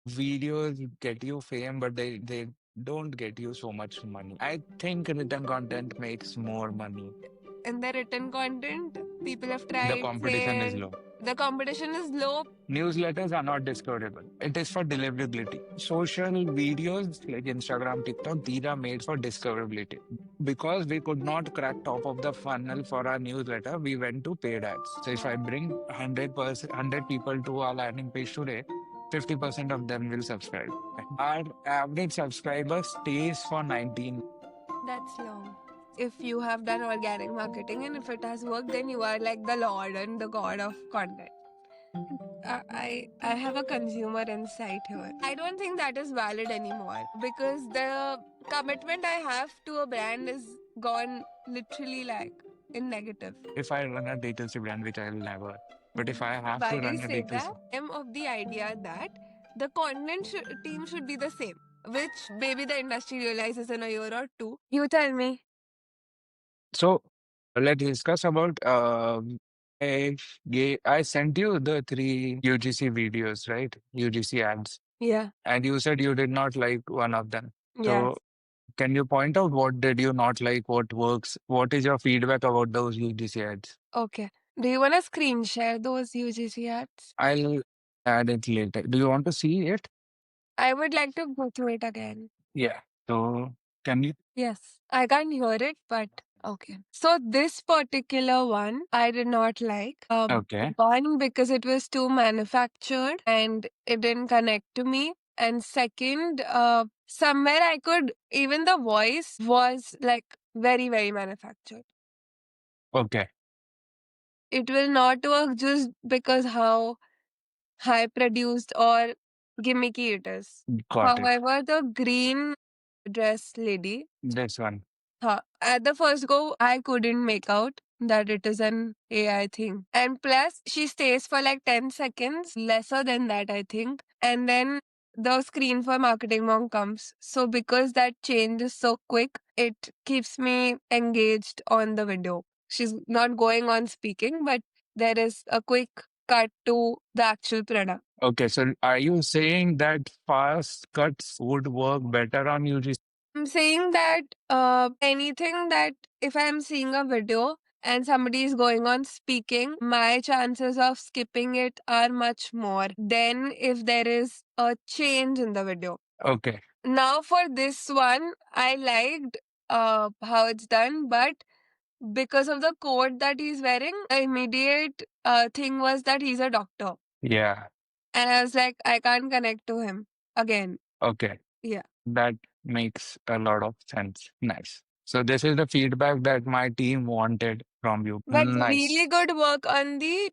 videos get you fame, but they don't get you so much money. I think written content makes more money. In the written content, people have The tried competition is saying low. the competition is low. Newsletters are not discoverable. It is for deliverability. Social videos like Instagram, TikTok, these are made for discoverability. Because we could not crack top of the funnel for our newsletter, we went to paid ads. So if I bring 100 people to our landing page today, 50% of them will subscribe. Our average subscriber stays for 19. That's long. If you have done organic marketing and if it has worked, then you are like the lord and the god of content. I have a consumer insight here. I don't think that is valid anymore because the commitment I have to a brand is gone literally like in negative. If I run a D2C brand, which I'll never, but if I have Why to do you run a say that? D2C, I'm of the idea that the content team should be the same, which maybe the industry realizes in a year or two. You tell me. so let's discuss about I sent you the three UGC videos, right? UGC ads. Yeah. And you said you did not like one of them. Yes. So can you point out what did you not like, what works? What is your feedback about those UGC ads? Okay. Do you want to screen share those UGC ads? I'll add it later. Do you want to see it? I would like to go through it again. Yeah. So can you? Yes. I can't hear it, but okay. So this particular one I did not like. Okay. One, because it was too manufactured and it didn't connect to me. And second, somewhere I could, even the voice was like very, very manufactured. Okay. It will not work just because how high produced or gimmicky it is. Got it. However, the green dress lady, This one. at the first go, I couldn't make out that it is an AI thing. And plus, she stays for like 10 seconds, lesser than that, I think. And then the screen for marketing monk comes. So, because that change is so quick, it keeps me engaged on the video. She's not going on speaking, but there is a quick cut to the actual product. Okay. So are you saying that fast cuts would work better on UGC? I'm saying that anything that if I'm seeing a video and somebody is going on speaking, my chances of skipping it are much more than if there is a change in the video. Okay. Now, for this one, I liked how it's done, but because of the coat that he's wearing, the immediate thing was that he's a doctor. Yeah. And I was like, I can't connect to him again. Okay. Yeah. That makes a lot of sense. Nice. So this is the feedback that my team wanted from you. But really Nice. good work on the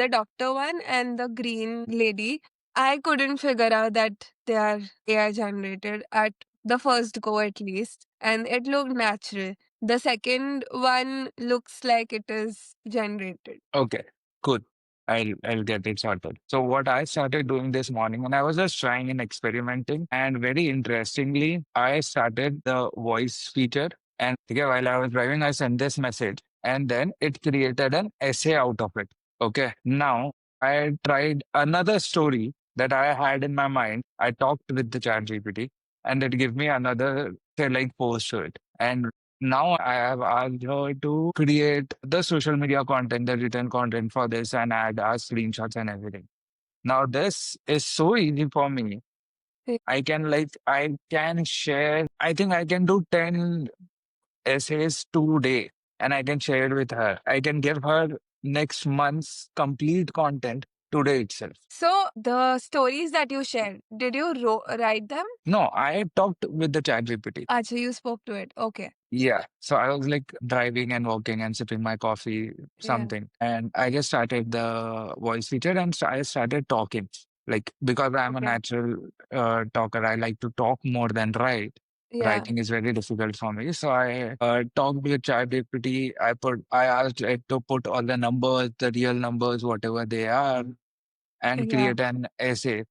doctor one and the green lady. I couldn't figure out that they are AI generated at the first go at least. And it looked natural. The second one looks like it is generated. Okay. Good. I'll get it sorted. So what I started doing this morning, and I was just trying and experimenting, and very interestingly, I started the voice feature. And okay, while I was driving, I sent this message, and then it created an essay out of it. Okay. Now I tried another story that I had in my mind. I talked with the chat GPT, and it gave me another say like post to it. And now I have asked her to create the social media content, the written content for this and add our screenshots and everything. Now this is so easy for me. Eh, I can share, I think I can do 10 essays today and I can share it with her. I can give her next month's complete content today itself. So the stories that you shared, did you write them? No, I talked with the chat GPT. Acha, you spoke to it. Okay. Yeah. So I was like driving and walking and sipping my coffee, Yeah. something. And I just started the voice feature and I started talking. Like, because I'm a Okay. natural talker, I like to talk more than write. Yeah. Writing is very difficult for me. So I talked with ChatGPT. I asked it to put all the numbers, the real numbers, whatever they are, and Yeah. create an essay.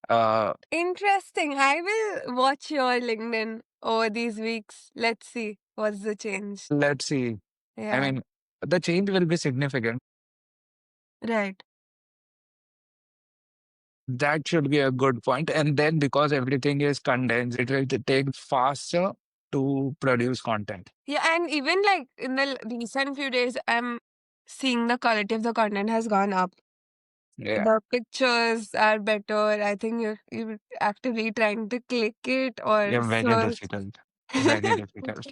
Uh, Interesting. I will watch your LinkedIn over these weeks. Let's see what's the change. let's see. I Yeah. mean, the change will be significant. Right. That should be a good point. And then because everything is condensed, it will take faster to produce content. Yeah, and even like in the recent few days, I'm seeing the quality of the content has gone up. Yeah. The pictures are better. I think you're actively trying to click it or Yeah, very search. difficult. Very difficult.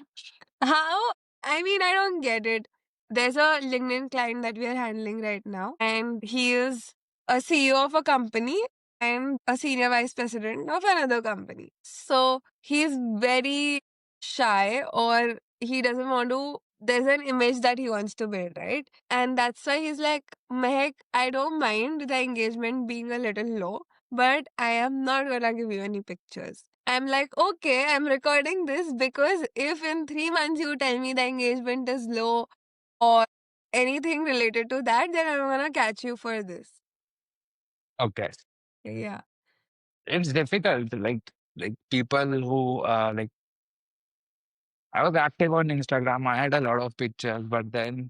How? I mean, I don't get it. There's a LinkedIn client that we are handling right now, and he is a CEO of a company and a senior vice president of another company. So he's very shy, or he doesn't want to. There's an image that he wants to build, right? And that's why he's like, Mehak, I don't mind the engagement being a little low, but I am not gonna give you any pictures. I'm like, okay, I'm recording this because if in 3 months you tell me the engagement is low or anything related to that, then I'm gonna catch you for this. Okay. Yeah, It's difficult. Like people who like I was active on Instagram. I had a lot of pictures, but then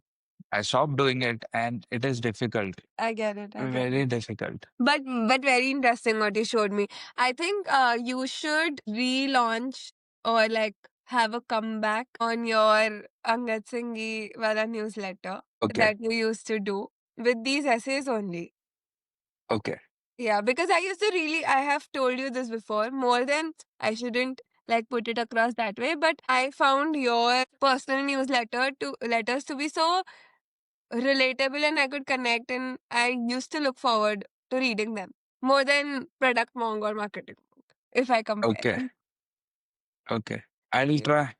I stopped doing it and it is difficult. I get it. I get Very it. difficult. But very interesting what you showed me. I think you should relaunch or like have a comeback on your Angad Singhi Wala newsletter Okay. that you used to do with these essays only. Okay. Yeah, because I used to really, I have told you this before, more than I shouldn't like put it across that way, but I found your personal newsletter to letters to be so relatable and I could connect, and I used to look forward to reading them more than product monk or marketing monk, if I compare. Okay. Okay. I'll Yeah. try.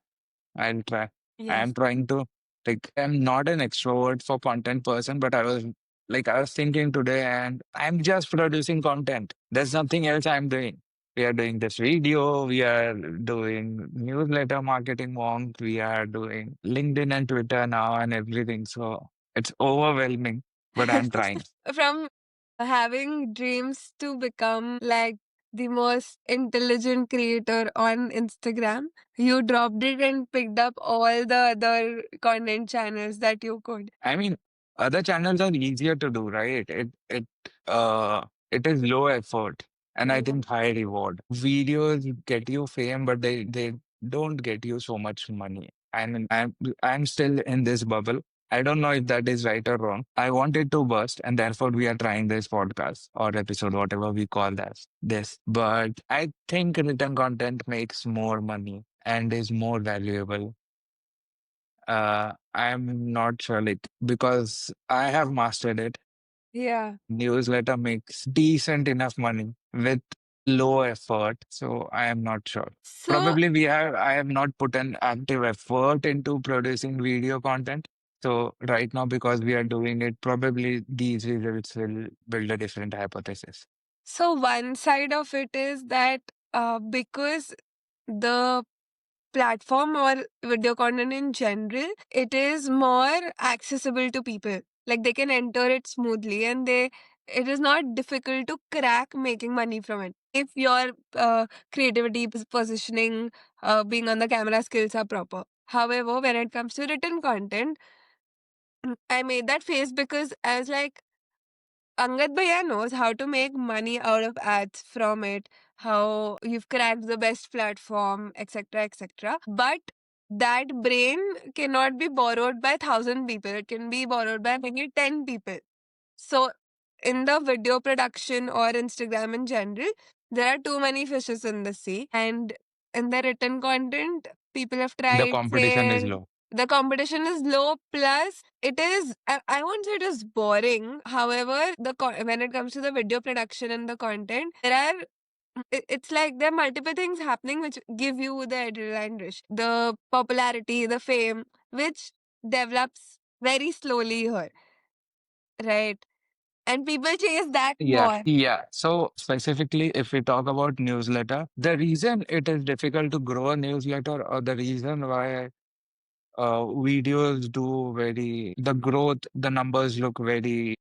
I'll try. I am Yes. trying to like I'm not an extrovert for content person, but I was thinking today and I'm just producing content. There's nothing else I'm doing. We are doing this video, we are doing newsletter marketing wonk, we are doing LinkedIn and Twitter now and everything. So it's overwhelming, but I'm trying. From having dreams to become like the most intelligent creator on Instagram, you dropped it and picked up all the other content channels that you could. I mean, other channels are easier to do, right? It is low effort and I Yeah. think high reward. Videos get you fame, but they don't get you so much money. I mean, I'm still in this bubble. I don't know if that is right or wrong. I want it to burst, and therefore we are trying this podcast or episode, whatever we call that. This, but I think written content makes more money and is more valuable. I'm not sure, like, because I have mastered it. Yeah. Newsletter makes decent enough money with low effort, so I am not sure. So, Probably I have not put an active effort into producing video content. So right now, because we are doing it, probably these results will build a different hypothesis. so one side of it is that because the platform or video content in general, it is more accessible to people. Like they can enter it smoothly, and it is not difficult to crack making money from it. If your creativity, positioning, being on the camera skills are proper. However, when it comes to written content, I made that face because I was like, Angad Bhaiya knows how to make money out of ads from it, how you've cracked the best platform, etc., etc. But that brain cannot be borrowed by 1,000 people. It can be borrowed by maybe 10 people. So, in the video production or Instagram in general, there are too many fishes in the sea. And in the written content, people have The tried, competition is failed. low. The competition is low, plus it is, I won't say it is boring. However, when it comes to the video production and the content, it's like there are multiple things happening which give you the adrenaline rush, the popularity, the fame, which develops very slowly here, right? And people chase that Yeah, more. yeah. So specifically, if we talk about newsletter, the reason it is difficult to grow a newsletter or the reason why videos do the growth, the numbers look very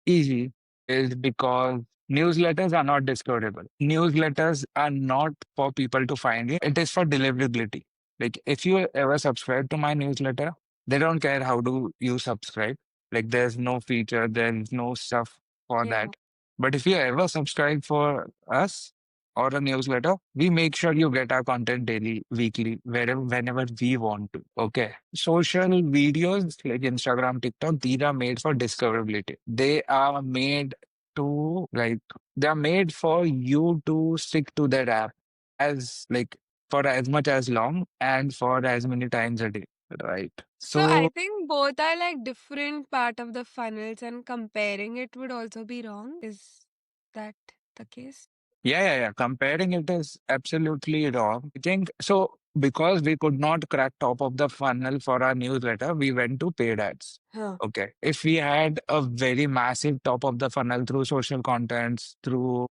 easy is because newsletters are not discoverable. Newsletters are not for people to find you. It is for deliverability. Like if you ever subscribe to my newsletter, they don't care how do you subscribe. Like there's no feature, there's no stuff for Yeah. that. But if you ever subscribe for us or a newsletter, we make sure you get our content daily, weekly, wherever, whenever we want to. Okay. Social videos like Instagram, TikTok, these are made for discoverability. They are made to like, they are made for you to stick to that app as like for as much as long and for as many times a day. Right. So I So think both are like different part of the funnels, and comparing it would also be wrong. Is that the case? yeah. Comparing it is absolutely wrong. I think so because we could not crack top of the funnel for our newsletter, we went to paid ads. Huh. Okay. If we had a very massive top of the funnel through social contents, through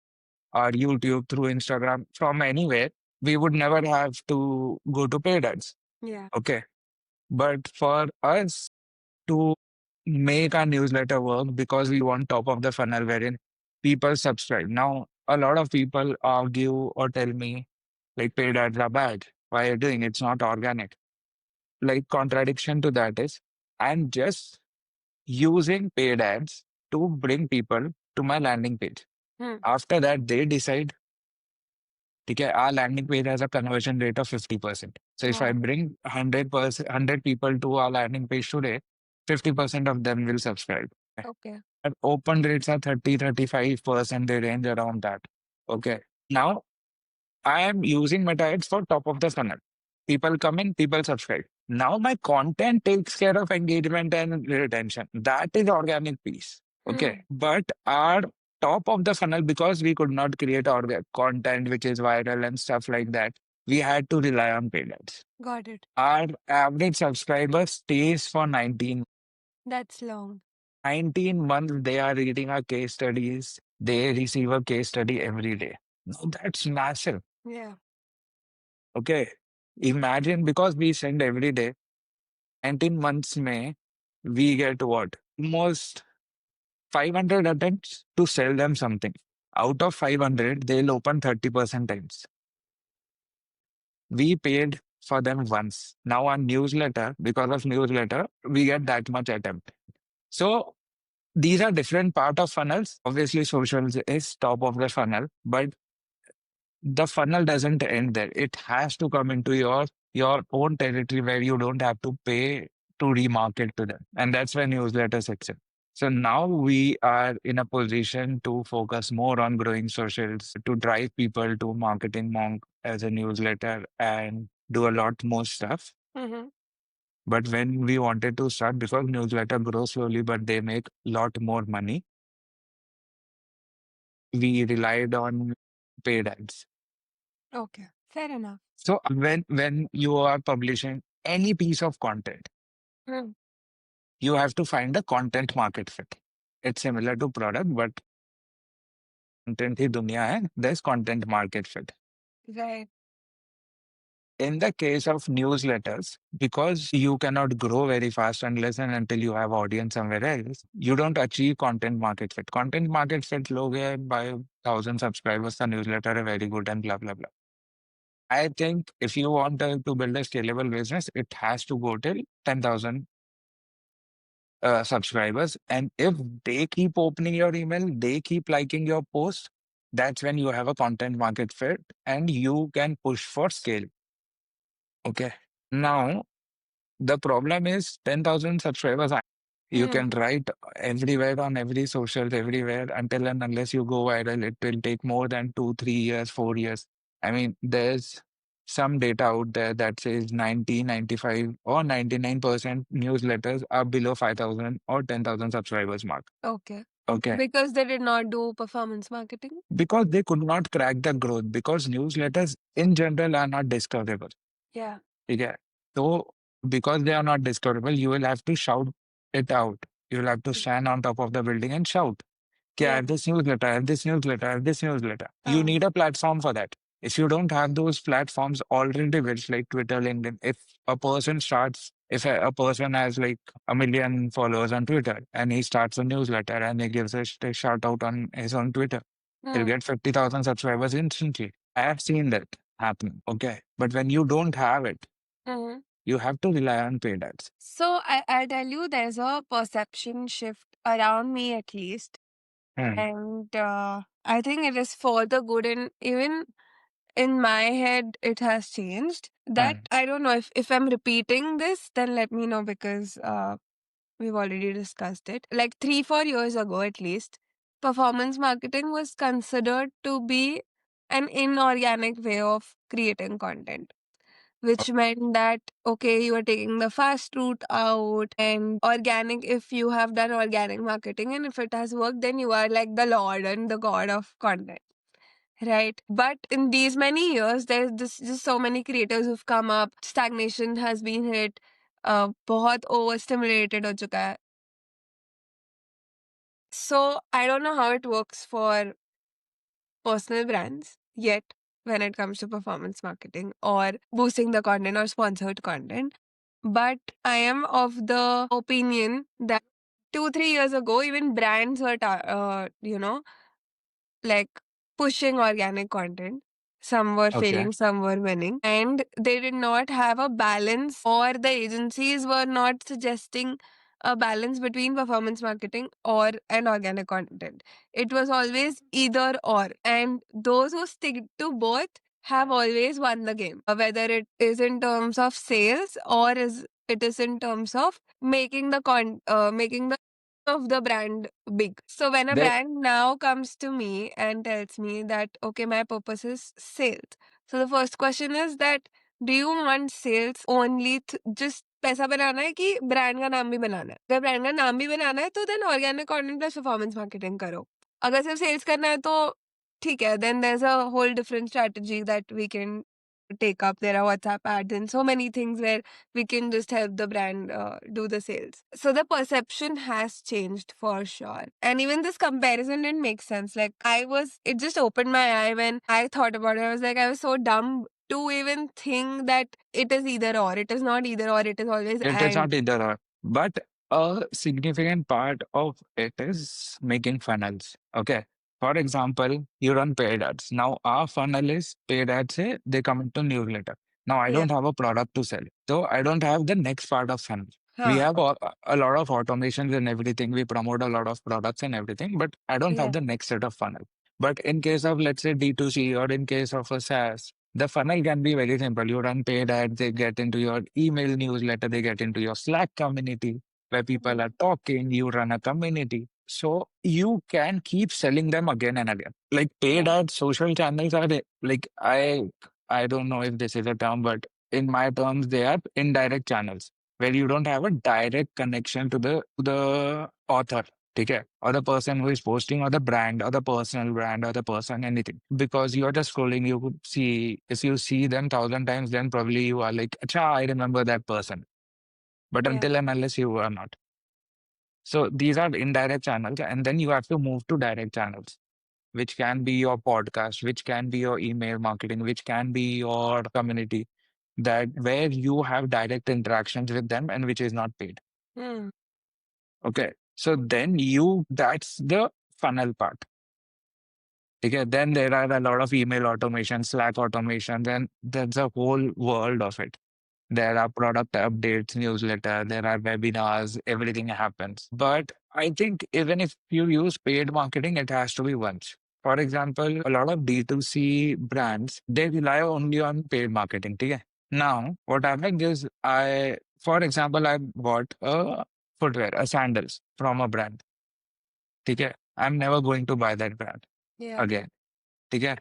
our YouTube, through Instagram, from anywhere, we would never have to go to paid ads. Yeah. Okay. But for us to make our newsletter work because we want top of the funnel wherein people subscribe. Now, a lot of people argue or tell me like paid ads are bad. Why are you doing? It's not organic. Like contradiction to that is I'm just using paid ads to bring people to my landing page. Hmm. After that, they decide, okay, our landing page has a conversion rate of 50%. So if I Wow. bring 100%, 100 people to our landing page today, 50% of them will subscribe. Okay. And open rates are 30-35%. They range around that. Okay. Now I am using meta ads for top of the funnel. People come in, people subscribe. Now my content takes care of engagement and retention. That is organic piece. Okay. Hmm. But our top of the funnel, because we could not create content which is viral and stuff like that, we had to rely on paid ads. Got it. Our average subscriber stays for That's long. 19 months. They are reading our case studies. They receive a case study every day. Now that's massive. Yeah. Okay. Imagine because we send every day, 19 months may we get what? Almost 500 attempts to sell them something. Out of 500, they'll open 30% times. We paid for them once. Now on newsletter, because of newsletter, we get that much attempt. So these are different part of funnels. Obviously, socials is top of the funnel, but the funnel doesn't end there. It has to come into your own territory where you don't have to pay to remarket to them. And that's where newsletter section. So now we are in a position to focus more on growing socials, to drive people to Marketing Monk as a newsletter and do a lot more stuff. Mm-hmm. But when we wanted to start, because newsletter grows slowly, but they make a lot more money, we relied on paid ads. Okay. Fair enough. So when you are publishing any piece of content, Hmm. you have to find a content market fit. It's similar to product, but content ही दुनिया है. There's content market fit. Right. In the case of newsletters, because you cannot grow very fast unless and until you have audience somewhere else, you don't achieve content market fit. Content market fit लोगे by 1,000 subscribers, the newsletter is very good and blah blah blah. I think if you want to build a scalable business, it has to go till 10,000 subscribers. And if they keep opening your email, they keep liking your post, that's when you have a content market fit and you can push for scale. Okay. Now, the problem is 10,000 subscribers. You Hmm. can write everywhere on every social, everywhere until and unless you go viral. It will take more than 2, 3 years, 4 years. I mean, there's some data out there that says 90, 95, or 99% newsletters are below 5,000 or 10,000 subscribers mark. Okay. Okay. Because they did not do performance marketing? Because they could not crack the growth because newsletters in general are not discoverable. Yeah. Yeah. So because they are not discoverable, you will have to shout it out. You will have to stand on top of the building and shout. Okay, I Yeah. have this newsletter, I have this newsletter, I have this newsletter. You Uh, need a platform for that. If you don't have those platforms already built, like Twitter, LinkedIn, if a person starts, if a person has like 1 million followers on Twitter and he starts a newsletter and he gives a shout out on his own Twitter, he'll hmm. get 50,000 subscribers instantly. I have seen that happen. Okay. But when you don't have it, Hmm. you have to rely on paid ads. So I'll tell you, there's a perception shift around me at least. Hmm. And I think it is for the good, and even in my head it has changed. That Hmm. I don't know if I'm repeating this, then let me know, because we've already discussed it. Like 3-4 years ago at least, performance marketing was considered to be an inorganic way of creating content, which meant that okay, you are taking the fast route out, and organic, if you have done organic marketing and if it has worked, then you are like the lord and the god of content, right? But in these many years, there's just so many creators who've come up, stagnation has been hit, बहुत overstimulated हो चुका है. So I don't know how it works for personal brands yet when it comes to performance marketing or boosting the content or sponsored content. But I am of the opinion that 2-3 years ago, even brands were, like pushing organic content. Some were Okay. failing, some were winning, and they did not have a balance, or the agencies were not suggesting a balance between performance marketing or an organic content. It was always either or, and those who stick to both have always won the game, whether it is in terms of sales or is it is in terms of making the of the brand big. So when a There, brand now comes to me and tells me that okay, my purpose is sales. So the first question is that do you want sales only just पैसा बनाना है कि brand का नाम भी बनाना है? अगर brand का नाम भी बनाना है तो then organic content plus performance marketing करो. अगर सिर्फ सेल्स करना है तो ठीक है, then there is a whole different strategy that we can take up. There are WhatsApp ads and so many things where we can just help the brand do the sales. So the perception has changed for sure. And even this comparison didn't make sense. Like it just opened my eye when I thought about it. I was like, I was so dumb to even think that it is either or. It is not either or. It is always it is and. not either or, but a significant part of it is making funnels. Okay. For example, you run paid ads. Now, our funnel is paid ads, say they come into newsletter. Now, I Yeah. don't have a product to sell. So, I don't have the next part of funnel. We Huh. have a lot of automations and everything. We promote a lot of products and everything, but I don't have Yeah. the next set of funnel. But in case of, let's say, D2C or in case of a SaaS, the funnel can be very simple. You run paid ads, they get into your email newsletter, they get into your Slack community where people Mm. are talking, you run a community. So you can keep selling them again and again. Like paid Yeah. ads, social channels are like I don't know if this is a term, but in my terms, they are indirect channels where you don't have a direct connection to the author. Okay, or the person who is posting, or the brand, or the personal brand, or the person, anything. Because you're just scrolling, you could see, if you see them 1,000 times, then probably you are like, Acha, I remember that person. But Yeah. until and unless you are not. So these are indirect channels, and then you have to move to direct channels, which can be your podcast, which can be your email marketing, which can be your community, that where you have direct interactions with them and which is not paid. Hmm. Okay. So then that's the funnel part. Okay, then there are a lot of email automation, Slack automation, then there's a whole world of it. There are product updates, newsletter, there are webinars, everything happens. But I think even if you use paid marketing, it has to be once. For example, a lot of D2C brands, they rely only on paid marketing. Okay? Now, what happened is for example, I bought a footwear, a sandals from a brand. Okay? I'm never going to buy that brand Yeah. again. Okay?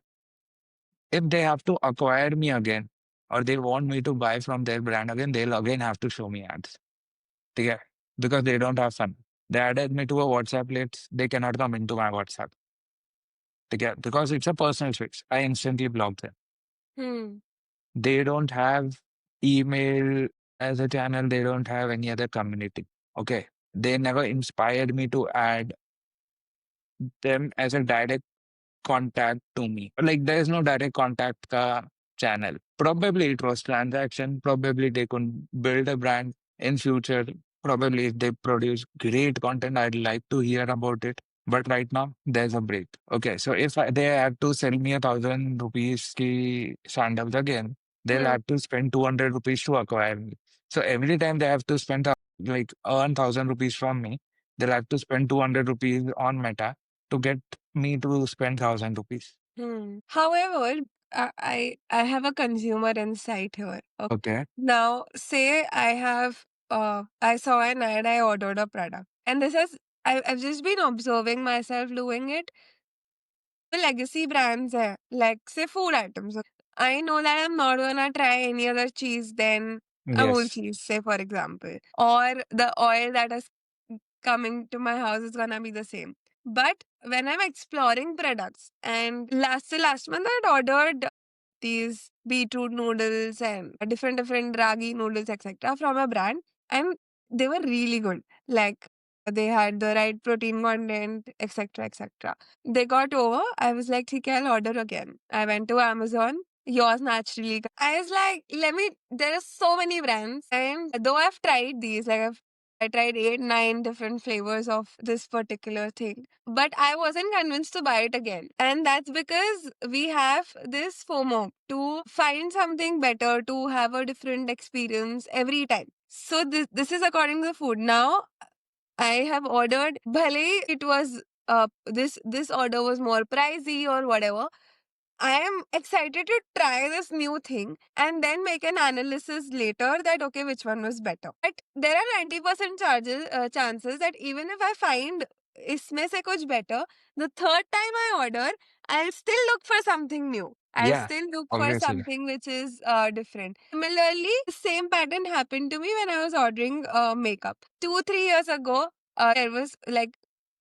If they have to acquire me again, or they want me to buy from their brand again, they'll again have to show me ads. Okay? Because they don't have fun. They added me to a WhatsApp list. They cannot come into my WhatsApp. Okay? Because it's a personal switch. I instantly block them. Hmm. They don't have email as a channel. They don't have any other community. Okay? They never inspired me to add them as a direct contact to me. Like there's no direct contact channel. Probably it was transaction. Probably they could build a brand in future. Probably if they produce great content, I'd like to hear about it. But right now, there's a break. Okay, so if they have to sell me 1,000 rupees ki sandals again, they'll Hmm. have to spend 200 rupees to acquire me. So every time they have to spend like earn 1,000 rupees from me, they'll have to spend 200 rupees on Meta. to get me to spend 1,000 rupees. However, I have a consumer insight here. Okay. Okay. Now, say I saw an ad, I ordered a product, and I've just been observing myself doing it. The legacy brands, like say food items. I know that I'm not gonna try any other cheese than Amul Yes. cheese, say for example, or the oil that is coming to my house is gonna be the same. But when I'm exploring products, and last month I'd ordered these beetroot noodles and different ragi noodles, etc., from a brand, and they were really good. Like they had the right protein content, etc., etc. They got over. I was like, okay, I'll order again. I went to Amazon. Yours naturally. I was like, let me. There are so many brands, and though I've tried these, like I tried 8, 9 different flavors of this particular thing, but I wasn't convinced to buy it again. And that's because we have this FOMO to find something better, to have a different experience every time. So this is according to the food. Now I have ordered, bhale it was this order was more pricey or whatever. I am excited to try this new thing and then make an analysis later that okay, which one was better. But there are 90% chances that even if I find इसमें से कुछ better, the third time I order, I'll still look for something new. I'll Yeah. still look for Obviously. something which is different. Similarly, the same pattern happened to me when I was ordering makeup. 2, 3 years ago, there was like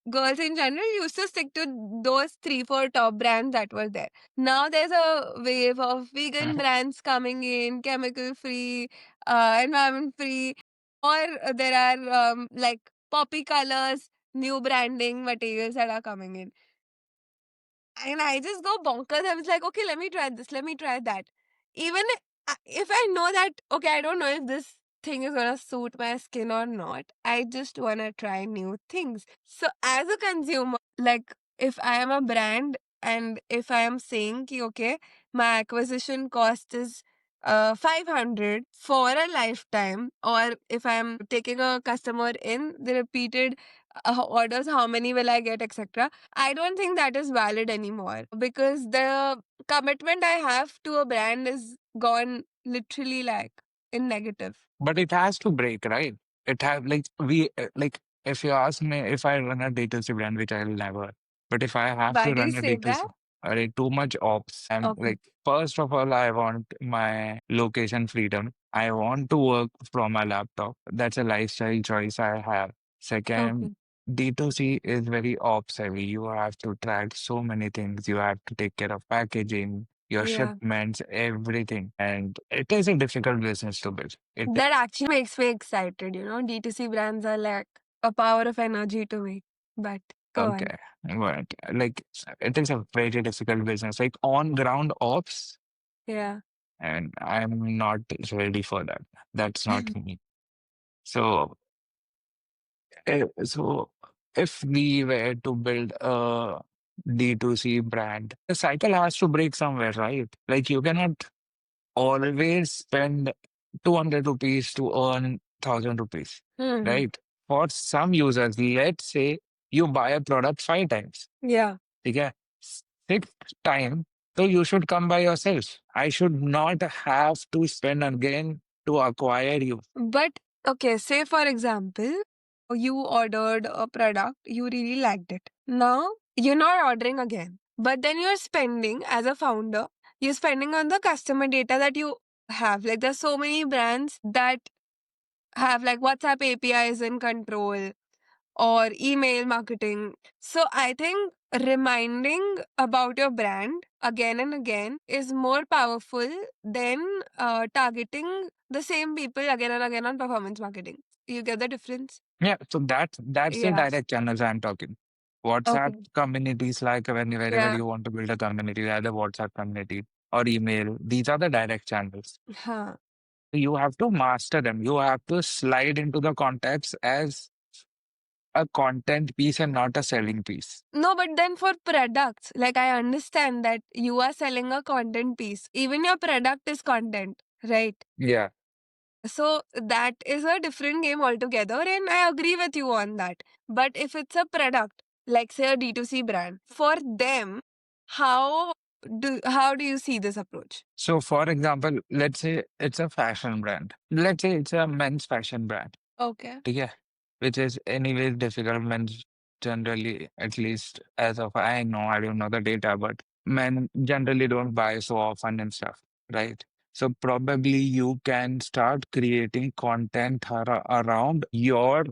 girls in general used to stick to those 3, 4 top brands that were there. Now there's a wave of vegan brands coming in, chemical free, environment free, or there are like poppy colors, new branding materials that are coming in. And I just go bonkers. I was like, okay, let me try this, let me try that. Even if I know that, okay, I don't know if this thing is gonna suit my skin or not, I just wanna try new things. So, as a consumer, like if I am a brand and if I am saying, ki, okay, my acquisition cost is 500 for a lifetime, or if I am taking a customer in the repeated orders, how many will I get, etc. I don't think that is valid anymore because the commitment I have to a brand is gone literally like in negative. But it has to break, right? It have like we like if you ask me if I run a D2C brand, which I'll never. But if I have Why to do you run a say D2C, that? too much ops. I'm Okay. like first of all, I want my location freedom. I want to work from my laptop. That's a lifestyle choice I have. Second, Okay. D2C is very ops heavy. You have to track so many things. You have to take care of packaging, your Yeah. shipments, everything. And it is a difficult business to build. It That actually makes me excited, you know. D2C brands are like a power of energy to me. But go on. Okay, but like it is a very difficult business, like on ground ops, Yeah. and I'm not ready for that. That's not me. So, so if we were to build a D2C brand, the cycle has to break somewhere, right? Like you cannot always spend 200 rupees to earn 1,000 rupees, Hmm. right? For some users, let's say you buy a product 5 times. Yeah. ठीक है? Sixth time, so you should come by yourself. I should not have to spend again to acquire you. But okay, say for example, you ordered a product, you really liked it. Now you're not ordering again, but then you're spending as a founder, you're spending on the customer data that you have. Like there's so many brands that have like WhatsApp APIs in control or email marketing. So I think reminding about your brand again and again is more powerful than targeting the same people again and again on performance marketing. You get the difference? Yeah, so that's the Yeah. direct channels I'm talking. WhatsApp Okay. communities, like wherever Yeah. you want to build a community, either WhatsApp community or email, these are the direct channels. Huh. You have to master them. You have to slide into the context as a content piece and not a selling piece. No, but then for products, like I understand that you are selling a content piece. Even your product is content, right? Yeah. So that is a different game altogether, and I agree with you on that. But if it's a product, like say a D2C brand, for them, how how do you see this approach? So, for example, let's say it's a fashion brand. Let's say it's a men's fashion brand. Okay. Yeah, which is anyways difficult. Men's generally, at least as of I know, I don't know the data, but men generally don't buy so often and stuff, right? So probably you can start creating content around your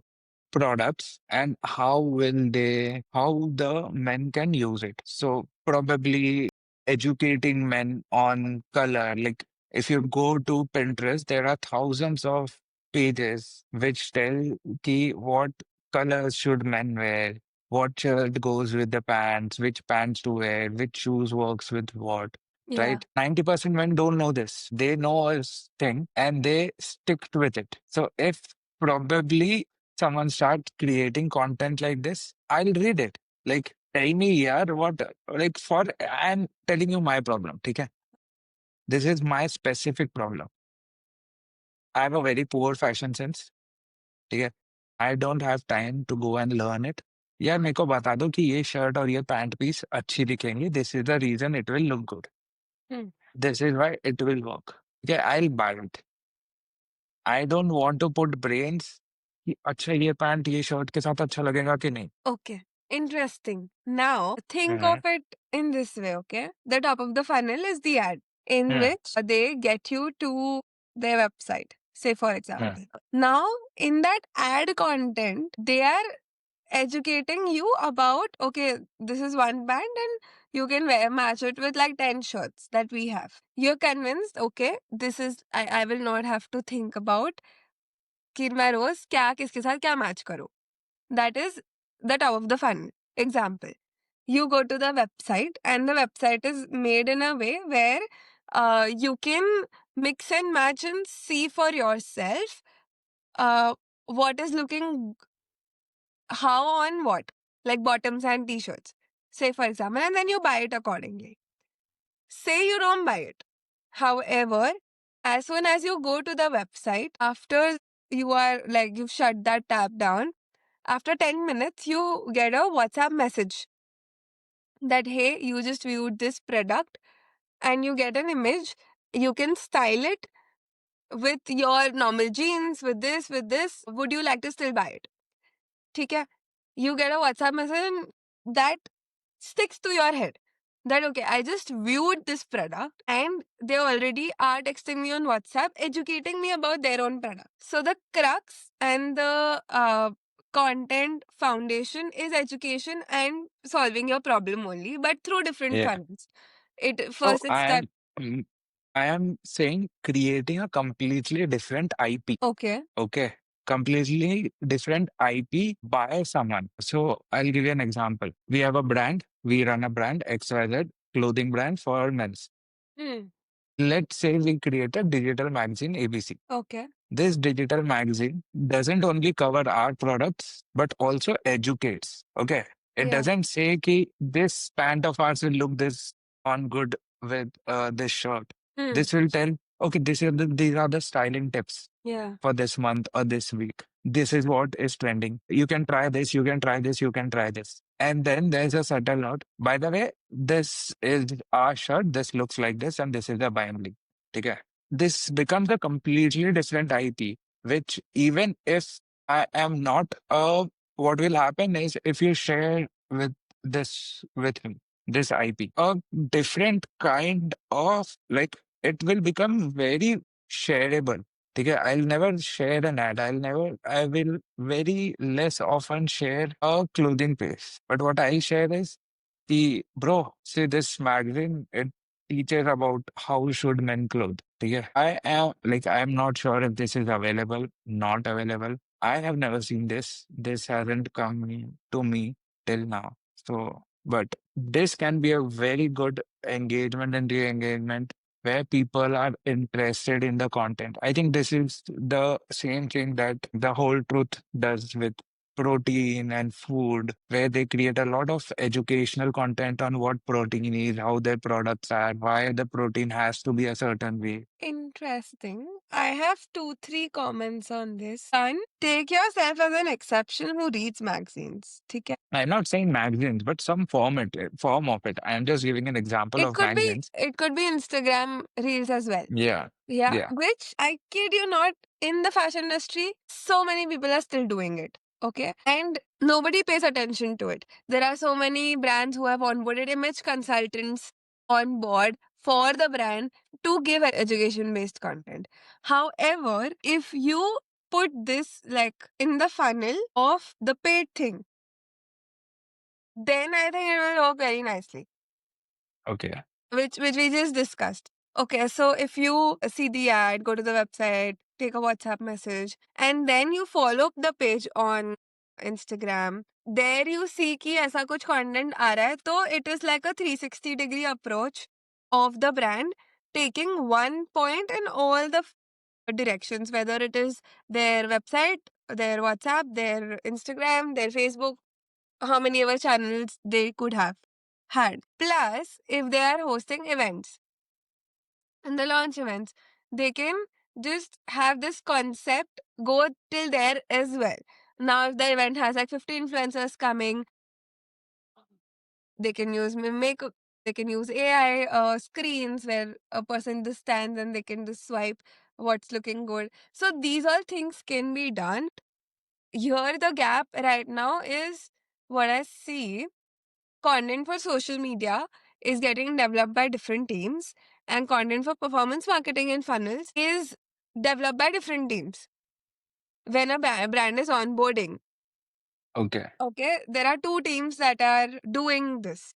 products and how the men can use it. So probably educating men on color. Like if you go to Pinterest, there are thousands of pages which tell ki what colors should men wear, what shirt goes with the pants, which pants to wear, which shoes works with what. Yeah. Right? 90% men don't know this. They know a thing and they stick with it. So if probably someone starts creating content like this, I'll read it. Like, tell me, yeah, what, like, I'm telling you my problem, okay? This is my specific problem. I have a very poor fashion sense, okay? I don't have time to go and learn it. यार मेरे को बता दो कि ये shirt और ये pant piece अच्छी दिखेंगी. This is the reason it will look good. Hmm. This is why it will work. Okay, I'll buy it. I don't want to put brains कि अच्छा ये पैंट ये शर्ट के साथ अच्छा लगेगा कि नहीं. Okay. Interesting. Now, think of hmm, it in this way, okay? The top of the funnel is the ad, in hmm, which they get you to their website, say, for hmm. example. Now, in that ad content, they are educating you about, okay, this is one band and you can match it with like 10 shirts that we have. You're convinced, okay, this is, I will not have to think about कि मैं रोज क्या किसके साथ क्या match करूं. That is the top of the funnel. Example, you go to the website and the website is made in a way where you can mix and match and see for yourself uh, what is looking how on what, like bottoms and t-shirts, say for example, and then you buy it accordingly. Say you don't buy it. However, as soon as you go to the website, after you are like you've shut that tab down, after 10 minutes, you get a WhatsApp message that, hey, you just viewed this product and you get an image. You can style it with your normal jeans, with this, with this. Would you like to still buy it? ठीक है? You get a WhatsApp message and that sticks to your head. That, okay, I just viewed this product and they already are texting me on WhatsApp, educating me about their own product. So the crux and the content foundation is education and solving your problem only, but through different Yeah. funnels. It So first it start. mm, I am saying creating a completely different IP. Okay. Okay. Completely different IP by someone. So I'll give you an example. We have a brand. We run a brand, XYZ clothing brand for men's. Hmm. Let's say we create a digital magazine ABC. Okay. This digital magazine doesn't only cover our products, but also educates. Okay. It Yeah. doesn't say ki this pant of ours will look this on good with this shirt. Hmm. This will tell, okay, these are the styling tips Yeah. for this month or this week. This is what is trending. You can try this, you can try this, you can try this. And then there's a subtle note. By the way, this is our shirt, this looks like this, and this is the buy and link. Okay. This becomes a completely different IP, which even if I am not what will happen is if you share with this with him, this IP, a different kind of like it will become very shareable. Okay, I'll never share an ad. I will very less often share a clothing page. But what I share is bro, see this magazine, it teaches about how should men clothe. Okay, I am not sure if this is available, not available. I have never seen this. This hasn't come to me till now. So, but this can be a very good engagement and re-engagement where people are interested in the content. I think this is the same thing that the whole truth does with protein and food, where they create a lot of educational content on what protein is, how their products are, why the protein has to be a certain way. Interesting. I have two, three comments on this. One, take yourself as an exception who reads magazines. ठीक है? I'm not saying magazines, but some form of it. I'm just giving an example It of could be magazines. it could be Instagram reels as well. Yeah. Yeah, Yeah. which I kid you not, in the fashion industry, so many people are still doing it. Okay. And nobody pays attention to it. There are so many brands who have onboarded image consultants on board for the brand to give education based content. However, if you put this like in the funnel of the paid thing, then I think it will work very nicely, Okay. which we just discussed. Okay, so if you see the ad, go to the website, take a WhatsApp message, and then you follow the page on Instagram. There you see कि ऐसा कुछ content आ रहा है, तो it is like a 360-degree approach of the brand, taking one point in all the directions, whether it is their website, their WhatsApp, their Instagram, their Facebook, how many ever channels they could have had. Plus, if they are hosting events and the launch events, they can just have this concept go till there as well. Now, if the event has like 50 influencers coming, they can use they can use AI screens where a person just stands and they can just swipe what's looking good. So these all things can be done. Here, the gap right now is what I see. Content for social media is getting developed by different teams, and content for performance marketing and funnels is developed by different teams. When a brand is onboarding, Okay. okay, there are two teams that are doing this.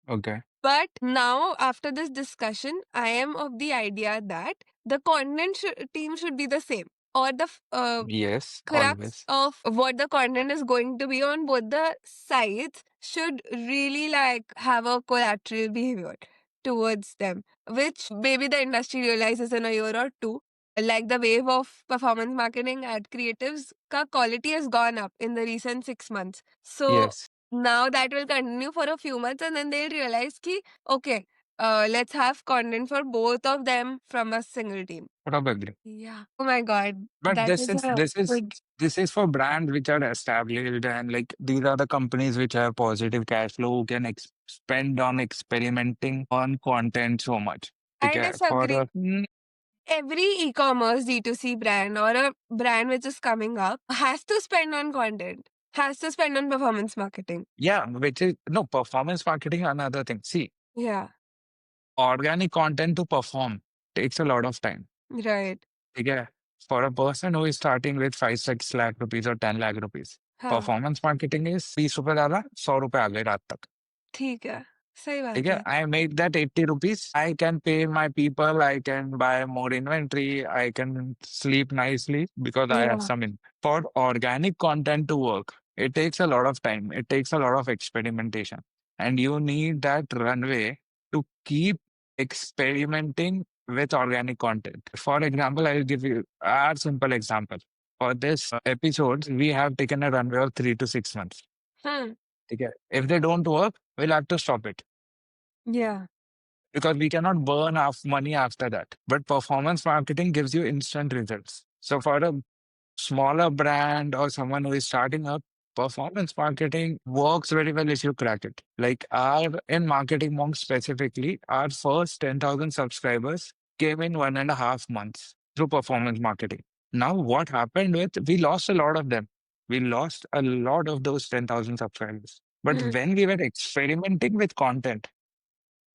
Okay. But now, after this discussion, I am of the idea that the content team should be the same, or the Yes. crux Always. of what the content is going to be on both the sides should really like have a collateral behavior towards them, which maybe the industry realizes in a year or two. Like the wave of performance marketing ad creatives, ka quality has gone up in the recent 6 months. So Yes. now that will continue for a few months, and then they'll realize ki okay, let's have content for both of them from a single team. Probably. Yeah. Oh my god, But that this is is a this is good. this is for brands which are established, and like these are the companies which have positive cash flow who can spend on experimenting on content so much. I Okay. For disagree. Every e-commerce D2C brand or a brand which is coming up has to spend on content, has to spend on performance marketing. yeah, which is no performance marketing, another thing. See, Yeah, organic content to perform takes a lot of time. right. Okay. For a person who is starting with 5-6 lakh rupees or 10 lakh rupees, हाँ, performance marketing is 20 रुपए डाला 100 रुपए आ गए रात तक. ठीक है. सही ठीक बात है. है. I make that 80 rupees. I can pay my people. I can buy more inventory. I can sleep nicely because I have Yeah. some in. For organic content to work, it takes a lot of time. It takes a lot of experimentation. And you need that runway to keep experimenting with organic content. For example, I'll give you a simple example. For this episode, we have taken a runway of 3 to 6 months. Hmm. Okay. If they don't work, we'll have to stop it Yeah. because we cannot burn off money after that. But performance marketing gives you instant results. So for a smaller brand or someone who is starting up, performance marketing works very well if you crack it. Like our in Marketing Monk specifically, our first 10,000 subscribers came in 1.5 months through performance marketing. Now what happened with we lost a lot of them. We lost a lot of those 10,000 subscribers. But Hmm. when we were experimenting with content,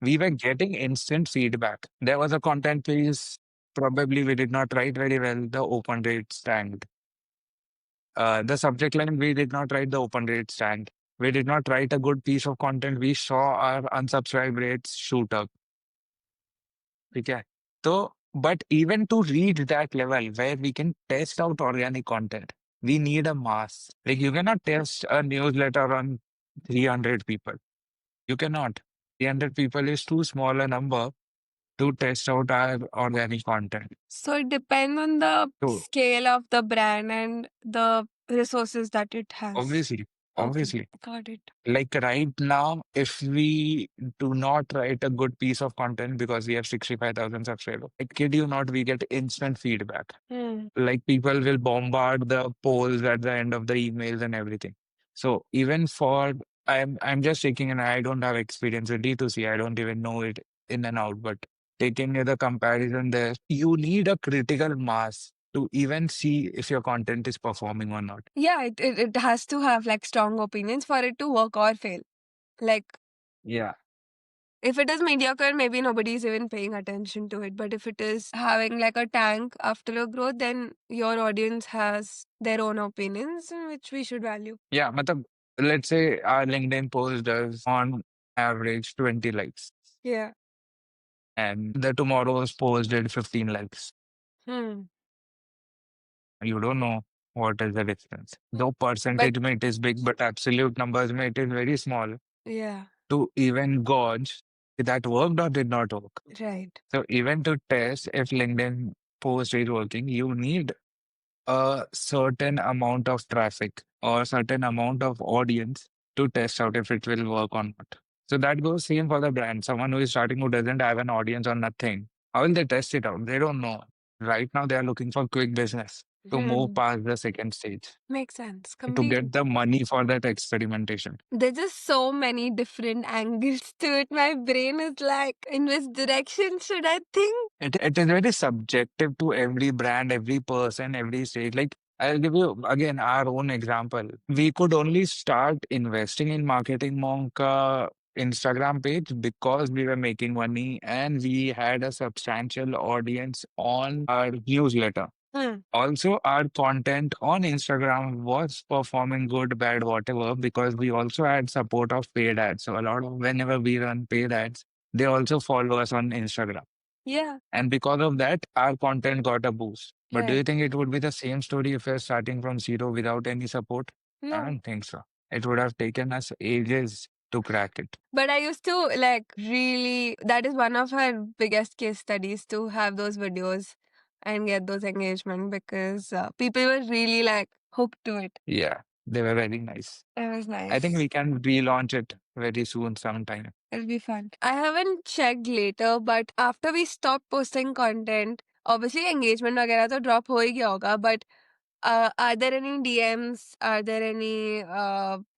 we were getting instant feedback. There was a content piece, probably we did not write very well, the open rates tanked. The subject line, we did not write the open rates tanked. We did not write a good piece of content. We saw our unsubscribe rates shoot up. Okay. So, but even to reach that level where we can test out organic content, we need a mass. Like you cannot test a newsletter on 300 people. You cannot. 300 people is too small a number to test out our organic content. So it depends on the So scale of the brand and the resources that it has. obviously, Okay, obviously, got it. like right now, if we do not write a good piece of content because we have 65,000 subscribers, I kid you not, we get instant feedback. Hmm. Like people will bombard the polls at the end of the emails and everything. So even for I'm just taking, and I don't have experience with D2C. I don't even know it in and out. But taking the comparison there, you need a critical mass to even see if your content is performing or not. Yeah, it has to have like strong opinions for it to work or fail. Like Yeah. if it is mediocre, maybe nobody's even paying attention to it. But if it is having like a tank after a growth, then your audience has their own opinions, which we should value. Yeah. Matlab, let's say our LinkedIn post does on average 20 likes, Yeah. and the tomorrow's post did 15 likes. Hmm. You don't know what is the difference. Though But percentage may it is big, but absolute numbers may it is very small. yeah, To even gauge that worked or did not work. right. So even to test if LinkedIn post is working, you need a certain amount of traffic or certain amount of audience to test out if it will work or not. So that goes same for the brand. Someone who is starting who doesn't have an audience or nothing, how will they test it out? They don't know. Right now they are looking for quick business to move Hmm. past the second stage, Makes sense to completely. get the money for that experimentation. There's just so many different angles to it. My brain is like, in which direction should I think? It is very subjective to every brand, every person, every stage. Like, I'll give you again our own example. We could only start investing in Marketing Monk Instagram page because we were making money and we had a substantial audience on our newsletter. Hmm. Also, our content on Instagram was performing good, bad, whatever, because we also had support of paid ads. So a lot of whenever we run paid ads, they also follow us on Instagram. Yeah, And because of that, our content got a boost. But do right. you think it would be the same story if we're starting from zero without any support? I No. don't think so. It would have taken us ages to crack it. But I used to like really, that is one of her biggest case studies to have those videos and get those engagement because people were really like hooked to it. Yeah, they were very nice. It was I think nice. we can relaunch it very soon sometime. It'll be fun. I haven't checked later, but after we stopped posting content, obviously engagement वगैरह तो drop हो ही गया होगा, but are there any DMs? Are there any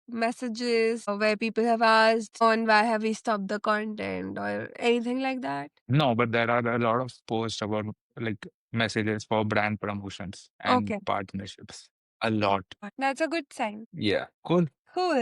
messages where people have asked on why have we stopped the content or anything like that? No, but there are a lot of posts about like messages for brand promotions and Okay, partnerships. A lot. that's a good sign. Yeah, cool. Cool.